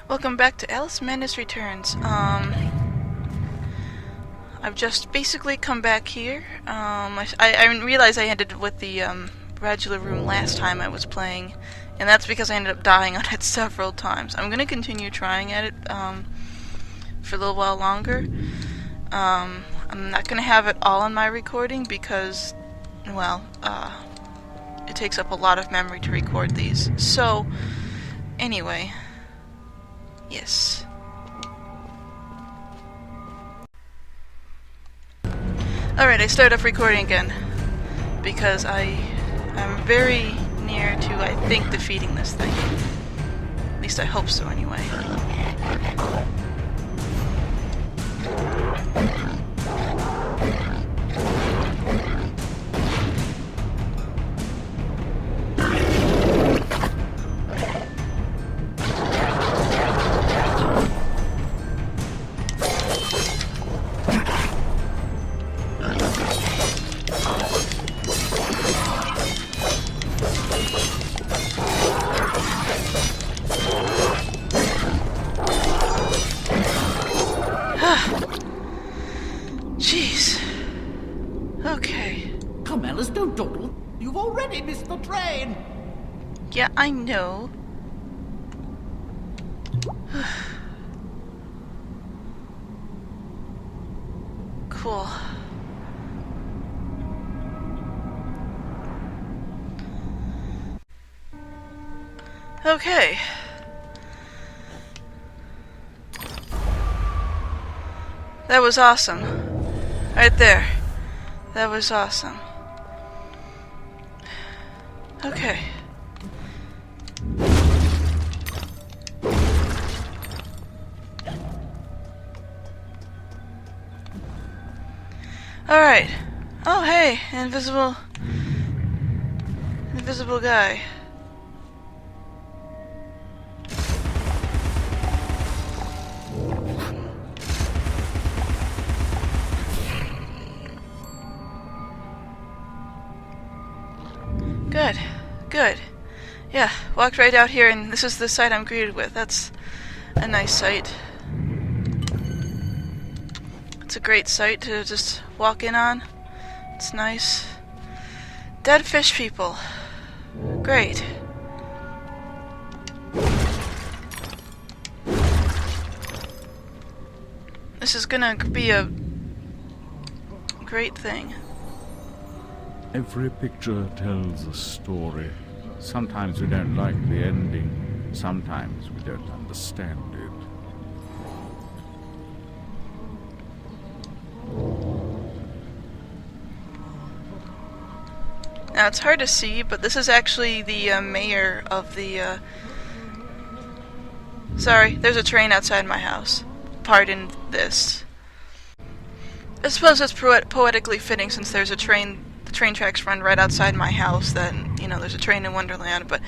Welcome back to Alice Madness Returns. I've just basically come back here. I realized I ended with the Radula room last time I was playing, and that's because I ended up dying on it several times. I'm gonna continue trying at it for a little while longer. I'm not gonna have it all on my recording because, well, it takes up a lot of memory to record these. So, anyway. Yes. Alright, I start off recording again because I'm very near to, I think, defeating this thing. At least I hope so, anyway. Jeez. Okay. Come, Alice, don't dawdle. You've already missed the train. Yeah, I know. Cool. Okay. That was awesome. Right there. That was awesome. Okay. Alright. Oh, hey, invisible guy. Good. Good. Yeah, walked right out here and this is the sight I'm greeted with. That's a nice sight. It's a great sight to just walk in on. It's nice. Dead fish people. Great. This is gonna be a great thing. Every picture tells a story. Sometimes we don't like the ending. Sometimes we don't understand it. Now it's hard to see, but this is actually the mayor of the Sorry, there's a train outside my house. Pardon this. I suppose it's poetically fitting since there's a train. The train tracks run right outside my house. Then you know there's a train in Wonderland. But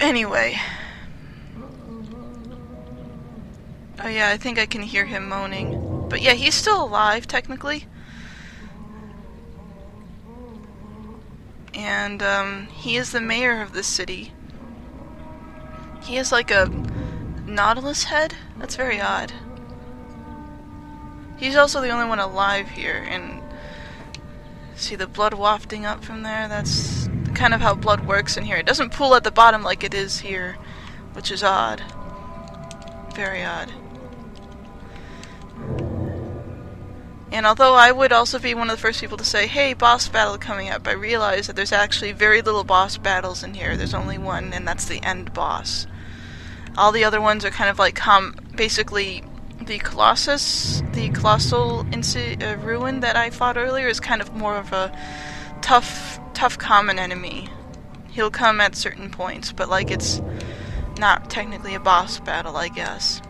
anyway. Oh yeah, I think I can hear him moaning. But yeah, he's still alive technically. And he is the mayor of this city. He has like a nautilus head? That's very odd. He's also the only one alive here, and see the blood wafting up from there? That's kind of how blood works in here. It doesn't pool at the bottom like it is here, which is odd. Very odd. And although I would also be one of the first people to say, hey, boss battle coming up, I realize that there's actually very little boss battles in here. There's only one, and that's the end boss. All the other ones are kind of like, basically, the Colossus, the Colossal Ruin that I fought earlier is kind of more of a tough common enemy. He'll come at certain points, but like it's not technically a boss battle, I guess.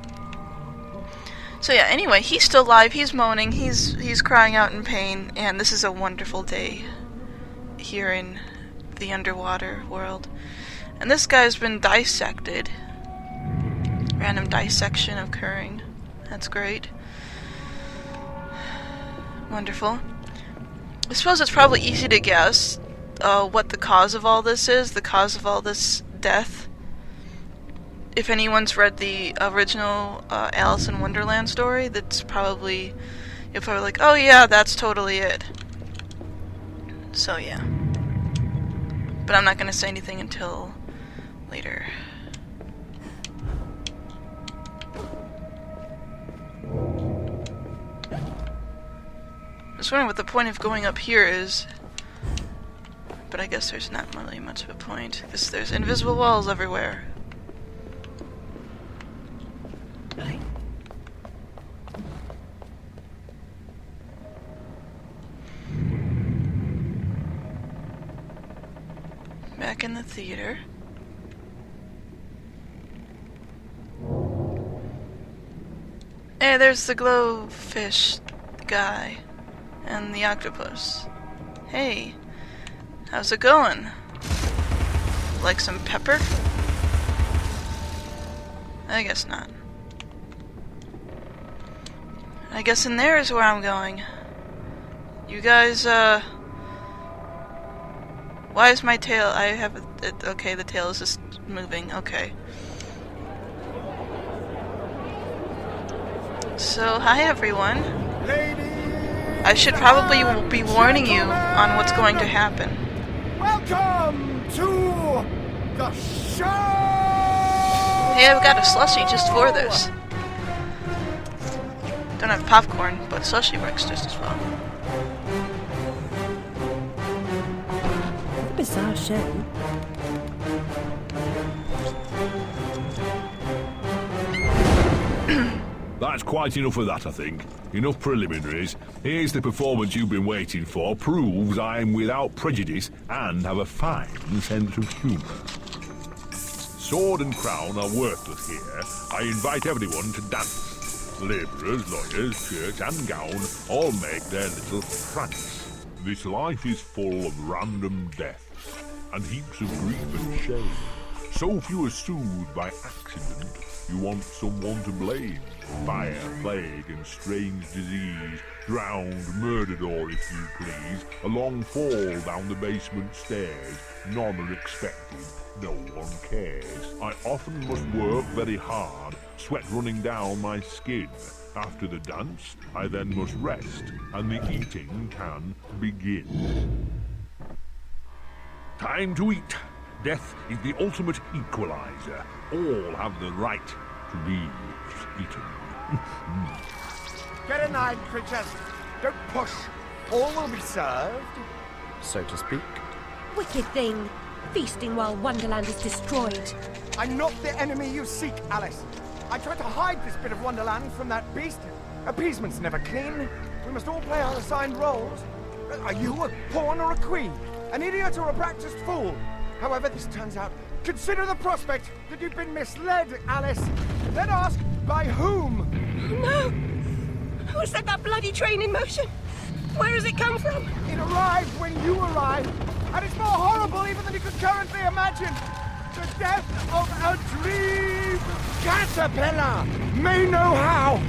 So yeah, anyway, he's still alive, he's moaning, he's crying out in pain, and this is a wonderful day here in the underwater world. And this guy's been dissected. Random dissection occurring. That's great. Wonderful. I suppose it's probably easy to guess what the cause of all this is. The cause of all this death if anyone's read the original Alice in Wonderland story, that's probably, you're probably like, oh yeah, that's totally it. So yeah. But I'm not going to say anything until later. I was wondering what the point of going up here is. But I guess there's not really much of a point, because there's invisible walls everywhere. Back in the theater. Hey, there's the glowfish guy. And the octopus. Hey. How's it going? Like some pepper? I guess not. I guess in there is where I'm going. You guys, why is my tail? I have okay, the tail is just moving. Okay. So, hi everyone. I should probably be warning you on what's going to happen. Welcome to the show! Hey, I've got a slushie just for this. Don't have popcorn, but slushie works just as well. What a bizarre show. That's quite enough of that, I think. Enough preliminaries. Here's the performance you've been waiting for. Proves I'm without prejudice and have a fine sense of humour. Sword and crown are worthless here. I invite everyone to dance. Labourers, lawyers, shirt and gown all make their little prance. This life is full of random deaths and heaps of grief and shame. So few are soothed by accident. You want someone to blame. Fire, plague, and strange disease. Drowned, murdered, or if you please, a long fall down the basement stairs. None are expected. No one cares. I often must work very hard, sweat running down my skin. After the dance, I then must rest, and the eating can begin. Time to eat. Death is the ultimate equalizer. All have the right to be eaten. Get in line, creatures. Don't push. All will be served. So to speak. Wicked thing. Feasting while Wonderland is destroyed. I'm not the enemy you seek, Alice. I tried to hide this bit of Wonderland from that beast. Appeasement's never clean. We must all play our assigned roles. Are you a pawn or a queen? An idiot or a practiced fool? However this turns out, consider the prospect that you've been misled, Alice. Then ask, by whom? No! Who set that bloody train in motion? Where has it come from? It arrived when you arrived, and it's more horrible even than you could currently imagine. The death of a dream caterpillar may know how.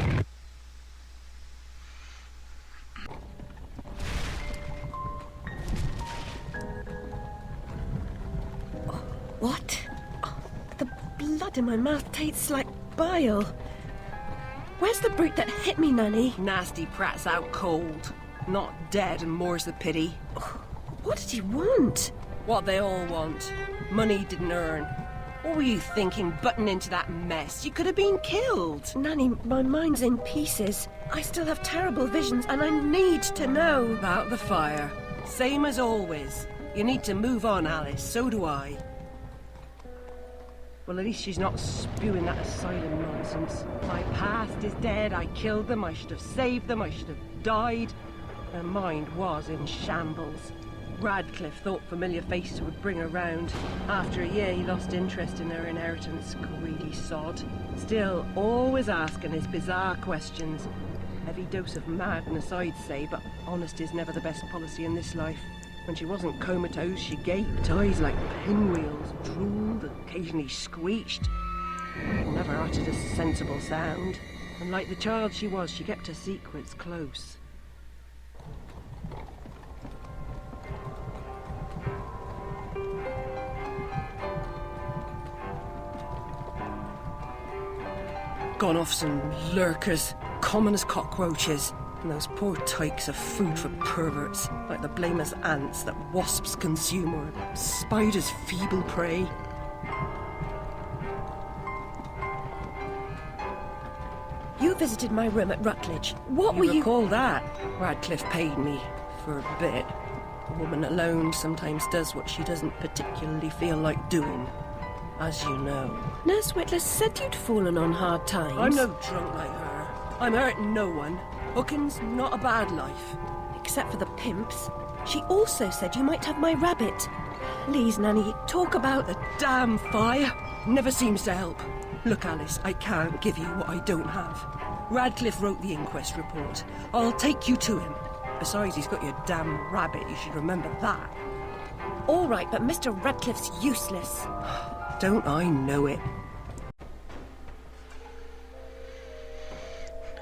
What? Oh, the blood in my mouth tastes like bile. Where's the brute that hit me, Nanny? Nasty prat's out cold. Not dead, and more's the pity. What did he want? What they all want. Money didn't earn. What were you thinking, butting into that mess? You could have been killed. Nanny, my mind's in pieces. I still have terrible visions, and I need to know. About the fire. Same as always. You need to move on, Alice. So do I. Well, at least she's not spewing that asylum nonsense. My past is dead. I killed them. I should have saved them. I should have died. Her mind was in shambles. Radcliffe thought familiar faces would bring her round. After a year, he lost interest in her inheritance. Greedy sod. Still, always asking his bizarre questions. Heavy dose of madness, I'd say, but honesty's never the best policy in this life. When she wasn't comatose, she gaped, eyes like pinwheels, drooled, occasionally screeched. Never uttered a sensible sound. And like the child she was, she kept her secrets close. gone off some lurkers, common as cockroaches. And those poor tykes are food for perverts, like the blameless ants that wasps consume or spiders' feeble prey. You visited my room at Rutledge. What were you... recall that? Radcliffe paid me for a bit. A woman alone sometimes does what she doesn't particularly feel like doing, as you know. Nurse Whitler said you'd fallen on hard times. I'm no drunk like her. I'm hurting no one. Hooking's not a bad life. Except for the pimps. She also said you might have my rabbit. Please, Nanny, talk about... The damn fire never seems to help. Look, Alice, I can't give you what I don't have. Radcliffe wrote the inquest report. I'll take you to him. Besides, he's got your damn rabbit. You should remember that. All right, but Mr. Radcliffe's useless. Don't I know it?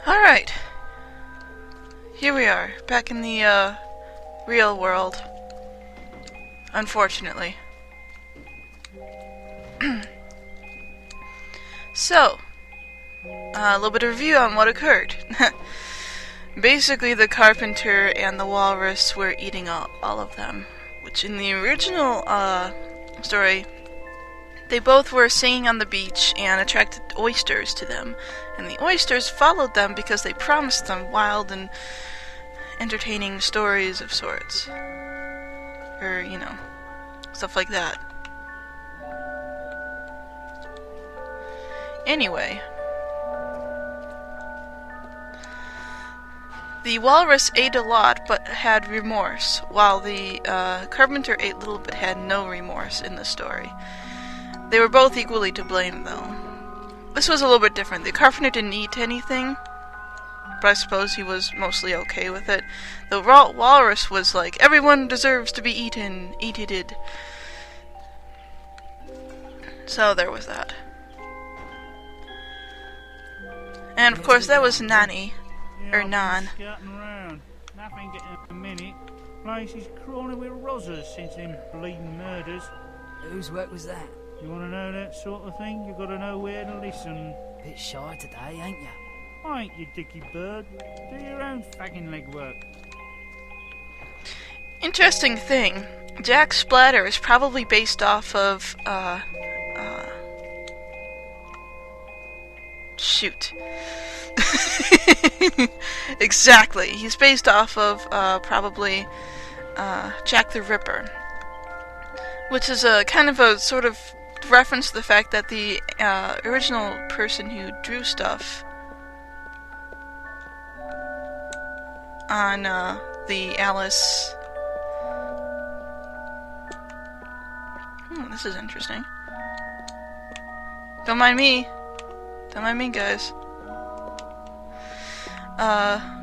All right. Here we are, back in the, real world. Unfortunately. So, a little bit of review on what occurred. Basically, the carpenter and the walrus were eating all of them. Which, in the original, story, they both were singing on the beach and attracted oysters to them. And the oysters followed them because they promised them wild and entertaining stories of sorts. Or, you know, stuff like that. Anyway. The walrus ate a lot but had remorse, while the carpenter ate little but had no remorse in the story. They were both equally to blame, though. This was a little bit different. The carpenter didn't eat anything, but I suppose he was mostly okay with it. The walrus was like, everyone deserves to be eaten, eat-ited. So there was that. And of course that was Nanny, or Nan. Nothing getting a minute. Place is crawling with rozzers since them bleeding murders. Whose work was that? You want to know that sort of thing? You got to know where to listen. Bit shy today, ain't ya? Ain't you, dicky bird? Do your own fagging legwork. Interesting thing, Jack Splatter is probably based off of, shoot. Exactly, he's based off of, probably, Jack the Ripper. Which is a kind of a sort of reference to the fact that the, original person who drew stuff on, the Alice... this is interesting. Don't mind me. Don't mind me, guys.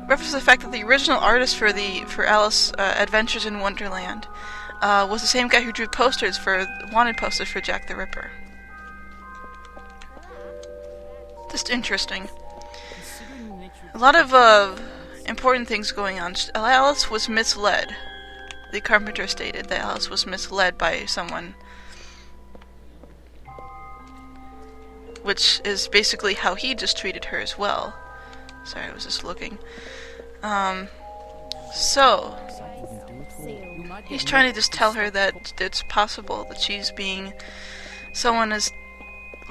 Reference to the fact that the original artist for Alice Adventures in Wonderland was the same guy who drew wanted posters for Jack the Ripper. Just interesting. A lot of important things going on. Alice was misled. The carpenter stated that Alice was misled by someone. Which is basically how he just treated her as well. Sorry, I was just looking. So, he's trying to just tell her that it's possible that someone is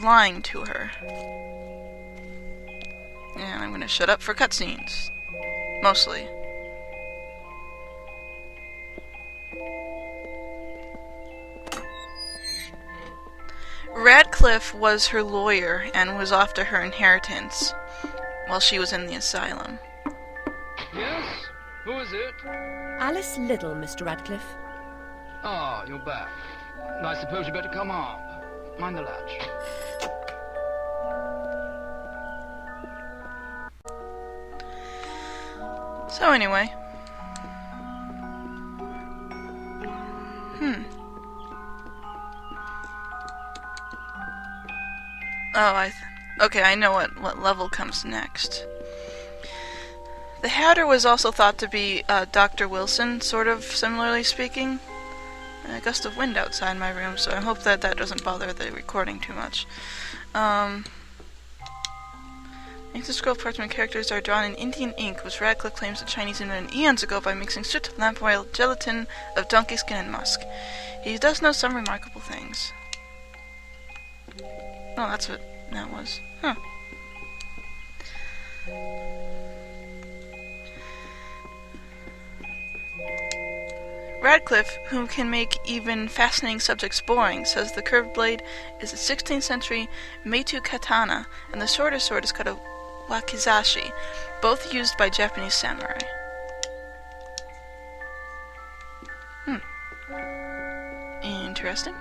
lying to her. And I'm gonna shut up for cutscenes. Mostly. Radcliffe was her lawyer and was after her inheritance while she was in the asylum. Yes? Who is it? Alice Liddell, Mr. Radcliffe. Ah, you're back. I suppose you better come up. Mind the latch. So anyway. Oh, okay, I know what level comes next. The Hatter was also thought to be Dr. Wilson, sort of similarly speaking. A gust of wind outside my room, so I hope that doesn't bother the recording too much. Ancient scroll parchment characters are drawn in Indian ink, which Radcliffe claims the Chinese invented eons ago by mixing soot, lamp oil, gelatin of donkey skin, and musk. He does know some remarkable things. Oh, that's what that was. Huh. Radcliffe, who can make even fascinating subjects boring, says the curved blade is a 16th century Meito katana, and the shorter sword is called a wakizashi, both used by Japanese samurai. Interesting.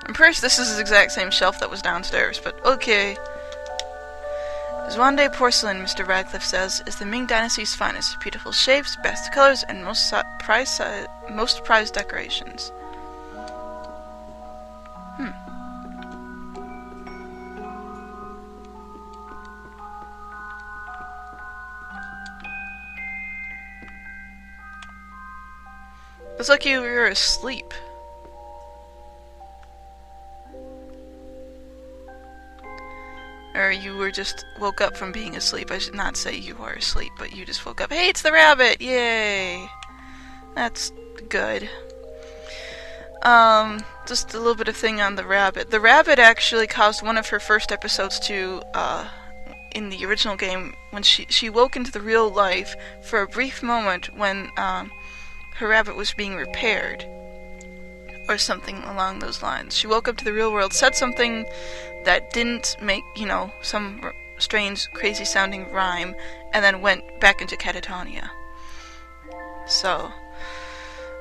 I'm pretty sure this is the exact same shelf that was downstairs, but okay. Zwande porcelain, Mr. Radcliffe says, is the Ming Dynasty's finest. Beautiful shapes, best colors, and most prized decorations. It's like you were asleep. Or you were just woke up from being asleep. I should not say you were asleep, but you just woke up. Hey, it's the rabbit! Yay! That's good. Just a little bit of thing on the rabbit. The rabbit actually caused one of her first episodes to, in the original game, when she woke into the real life for a brief moment when, her rabbit was being repaired. Or something along those lines. She woke up to the real world, said something that didn't make, some strange, crazy-sounding rhyme, and then went back into catatonia. So,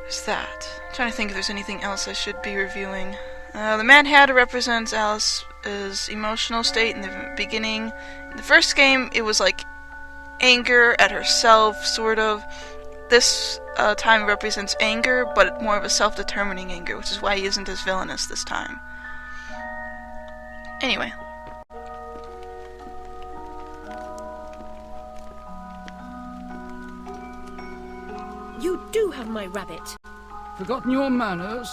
there's that. I'm trying to think if there's anything else I should be reviewing. The Mad Hatter represents Alice's emotional state in the beginning. In the first game, it was like anger at herself, sort of. This time represents anger, but more of a self-determining anger, which is why he isn't as villainous this time. Anyway. You do have my rabbit. Forgotten your manners?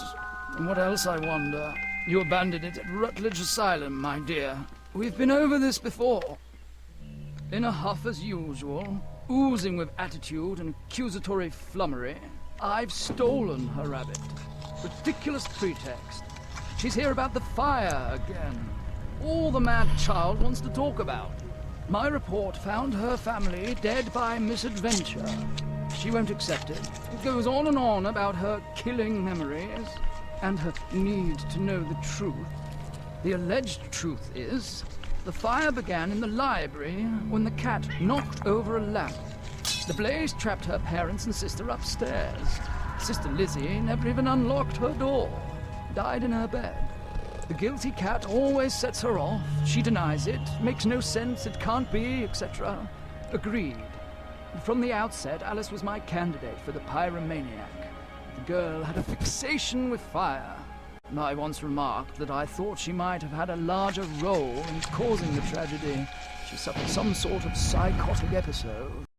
And what else, I wonder? You abandoned it at Rutledge Asylum, my dear. We've been over this before. In a huff as usual, oozing with attitude and accusatory flummery, I've stolen her rabbit. Ridiculous pretext. She's here about the fire again. All the mad child wants to talk about. My report found her family dead by misadventure. She won't accept it. It goes on and on about her killing memories and her need to know the truth. The alleged truth is, the fire began in the library when the cat knocked over a lamp. The blaze trapped her parents and sister upstairs. Sister Lizzie never even unlocked her door. Died in her bed. The guilty cat always sets her off. She denies it. Makes no sense. It can't be, etc. Agreed. From the outset, Alice was my candidate for the pyromaniac. The girl had a fixation with fire. I once remarked that I thought she might have had a larger role in causing the tragedy. She suffered some sort of psychotic episode.